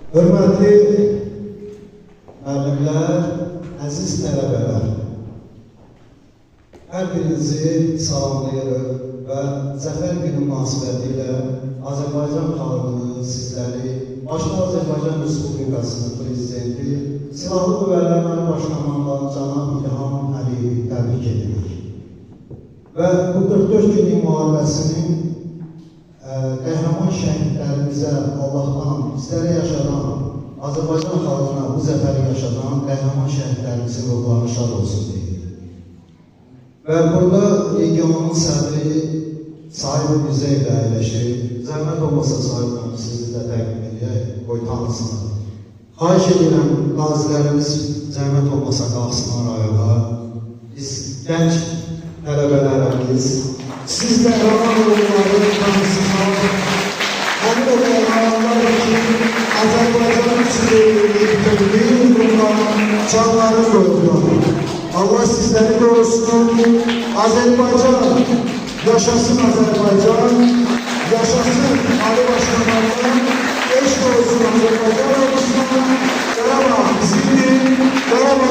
Hörmətli müəllimlər, əziz tələbələr, hər birinizi salamlayırıq və Zəfər günü münasibətilə Azərbaycan xalqını, sizləri, başda Azərbaycan Respublikasının Prezidenti, Silahlı Qüvvələr Başkomandanı cənab İlham Əliyevi təbrik edilir. Və bu 44 günlük müharibəsinin qəhrəman şəhidlərimizə Allahdan, bizlərə yaşadan, Azərbaycan xalqına bu zəfəri yaşadan qəhrəman şəhidlərimizin ruhlarına şad olsun deyil. Və burada regionun sədri sahibi bizə ilə əyləşir. Zəhmət olmasa sahibim sizi də təqdim edək, qoy tanısınlar. Xahiş edirəm, qazilərimiz zəhmət olmasa qalsınlar ayağa. Biz gənc tələbələrimiz, siz də qəhrəman ruhları tanısınlar. Həmin o qəhrəmanlar ki, Azərbaycanın sürüyü uğruna canları qoydular. Allah sizləri qorusun. Azərbaycan, yaşasın Azərbaycan, yaşasın Ali Başkomandan, eşq olsun Azərbaycan ordusuna, Qarabağ bizimdir, Qarabağ